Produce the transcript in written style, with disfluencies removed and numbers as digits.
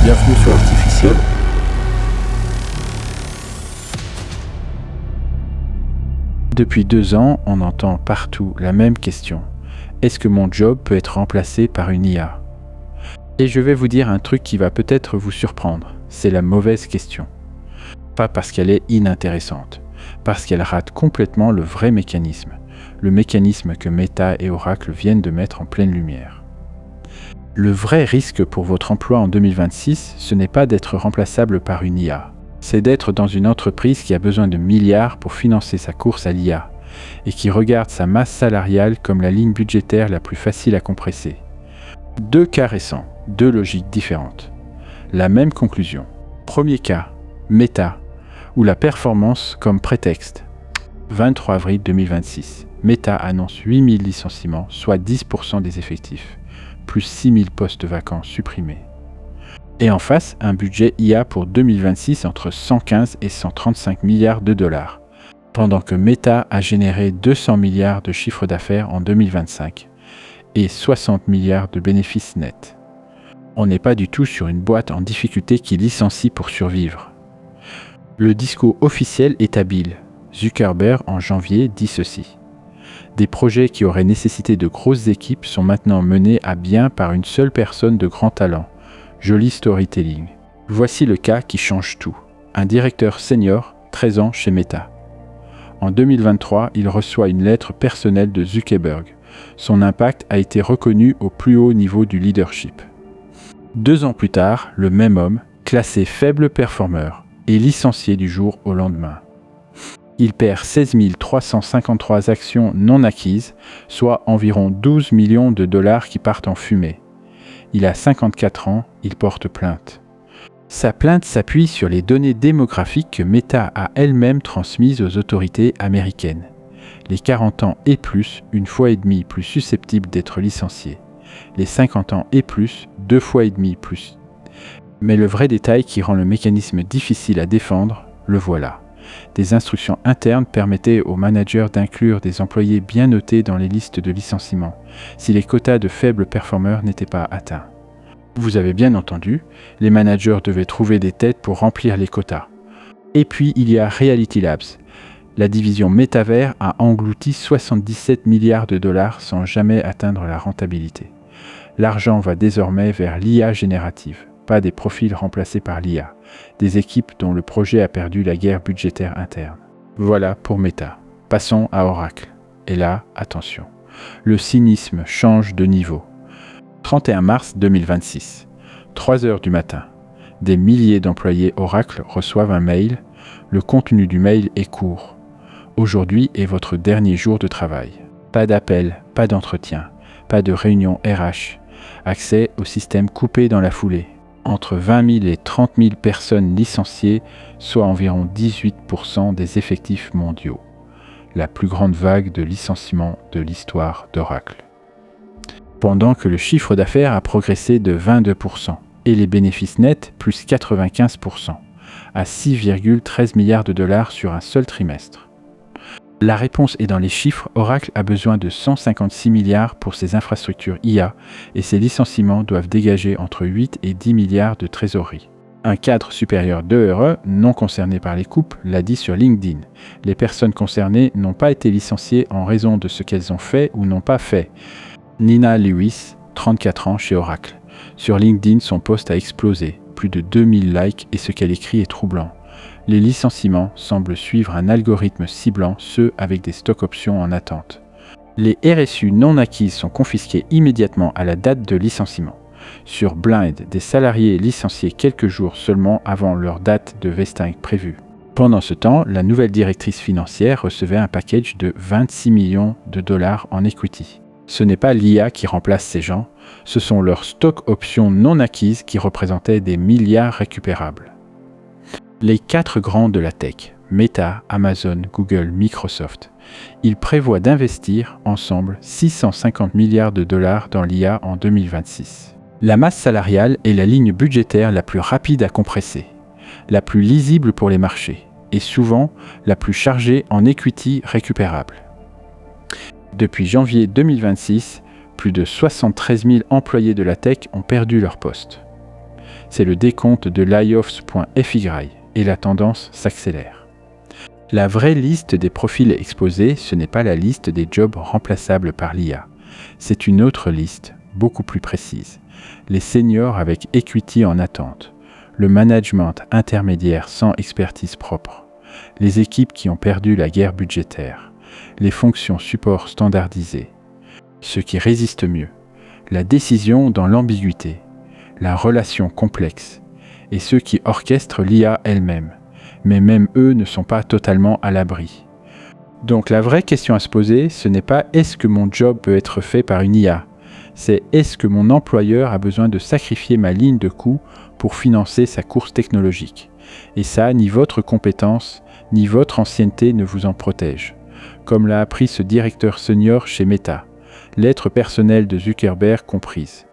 Bienvenue sur Artificiel. Depuis 2 ans, on entend partout la même question. Est-ce que mon job peut être remplacé par une IA ? Et je vais vous dire un truc qui va peut-être vous surprendre. C'est la mauvaise question. Pas parce qu'elle est inintéressante, parce qu'elle rate complètement le vrai mécanisme. Le mécanisme que Meta et Oracle viennent de mettre en pleine lumière. Le vrai risque pour votre emploi en 2026, ce n'est pas d'être remplaçable par une IA. C'est d'être dans une entreprise qui a besoin de milliards pour financer sa course à l'IA et qui regarde sa masse salariale comme la ligne budgétaire la plus facile à compresser. 2 cas récents, 2 logiques différentes. La même conclusion. Premier cas, Meta, ou la performance comme prétexte. 23 avril 2026. Meta annonce 8000 licenciements, soit 10% des effectifs, plus 6000 postes vacants supprimés. Et en face, un budget IA pour 2026 entre 115 et 135 milliards de dollars, pendant que Meta a généré 200 milliards de chiffre d'affaires en 2025 et 60 milliards de bénéfices nets. On n'est pas du tout sur une boîte en difficulté qui licencie pour survivre. Le discours officiel est habile. Zuckerberg, en janvier, dit ceci. Des projets qui auraient nécessité de grosses équipes sont maintenant menés à bien par une seule personne de grand talent. Joli storytelling. Voici le cas qui change tout. Un directeur senior, 13 ans chez Meta. En 2023, il reçoit une lettre personnelle de Zuckerberg. Son impact a été reconnu au plus haut niveau du leadership. 2 ans plus tard, le même homme, classé faible performeur, est licencié du jour au lendemain. Il perd 16 353 actions non acquises, soit environ 12 millions de dollars qui partent en fumée. Il a 54 ans, il porte plainte. Sa plainte s'appuie sur les données démographiques que Meta a elle-même transmises aux autorités américaines. Les 40 ans et plus, 1,5 fois plus susceptibles d'être licenciés. Les 50 ans et plus, 2,5 fois plus. Mais le vrai détail qui rend le mécanisme difficile à défendre, le voilà. Des instructions internes permettaient aux managers d'inclure des employés bien notés dans les listes de licenciement, si les quotas de faibles performeurs n'étaient pas atteints. Vous avez bien entendu, les managers devaient trouver des têtes pour remplir les quotas. Et puis il y a Reality Labs. La division Metaverse a englouti 77 milliards de dollars sans jamais atteindre la rentabilité. L'argent va désormais vers l'IA générative, pas des profils remplacés par l'IA, des équipes dont le projet a perdu la guerre budgétaire interne. Voilà pour Meta. Passons à Oracle. Et là, attention, le cynisme change de niveau. 31 mars 2026, 3 heures du matin. Des milliers d'employés Oracle reçoivent un mail. Le contenu du mail est court. Aujourd'hui est votre dernier jour de travail. Pas d'appel, pas d'entretien, pas de réunion RH. Accès au système coupé dans la foulée. Entre 20 000 et 30 000 personnes licenciées, soit environ 18% des effectifs mondiaux. La plus grande vague de licenciements de l'histoire d'Oracle. Pendant que le chiffre d'affaires a progressé de 22% et les bénéfices nets plus 95%, à 6,13 milliards de dollars sur un seul trimestre. La réponse est dans les chiffres. Oracle a besoin de 156 milliards pour ses infrastructures IA et ses licenciements doivent dégager entre 8 et 10 milliards de trésorerie. Un cadre supérieur d'ERE, non concerné par les coupes, l'a dit sur LinkedIn. Les personnes concernées n'ont pas été licenciées en raison de ce qu'elles ont fait ou n'ont pas fait. Nina Lewis, 34 ans chez Oracle. Sur LinkedIn, son post a explosé, plus de 2000 likes et ce qu'elle écrit est troublant. Les licenciements semblent suivre un algorithme ciblant ceux avec des stock options en attente. Les RSU non acquises sont confisquées immédiatement à la date de licenciement. Sur Blind, des salariés licenciés quelques jours seulement avant leur date de vesting prévue. Pendant ce temps, la nouvelle directrice financière recevait un package de 26 millions de dollars en equity. Ce n'est pas l'IA qui remplace ces gens, ce sont leurs stock options non acquises qui représentaient des milliards récupérables. Les 4 grands de la tech, Meta, Amazon, Google, Microsoft, ils prévoient d'investir ensemble 650 milliards de dollars dans l'IA en 2026. La masse salariale est la ligne budgétaire la plus rapide à compresser, la plus lisible pour les marchés et souvent la plus chargée en equity récupérable. Depuis janvier 2026, plus de 73 000 employés de la tech ont perdu leur poste. C'est le décompte de layoffs.fy et la tendance s'accélère. La vraie liste des profils exposés, ce n'est pas la liste des jobs remplaçables par l'IA. C'est une autre liste, beaucoup plus précise. Les seniors avec equity en attente, le management intermédiaire sans expertise propre, les équipes qui ont perdu la guerre budgétaire, les fonctions support standardisées, ceux qui résistent mieux, la décision dans l'ambiguïté, la relation complexe, et ceux qui orchestrent l'IA elle-même, mais même eux ne sont pas totalement à l'abri. Donc la vraie question à se poser, ce n'est pas est-ce que mon job peut être fait par une IA, c'est est-ce que mon employeur a besoin de sacrifier ma ligne de coût pour financer sa course technologique. Et ça, ni votre compétence, ni votre ancienneté ne vous en protège. Comme l'a appris ce directeur senior chez Meta, lettre personnelle de Zuckerberg comprise.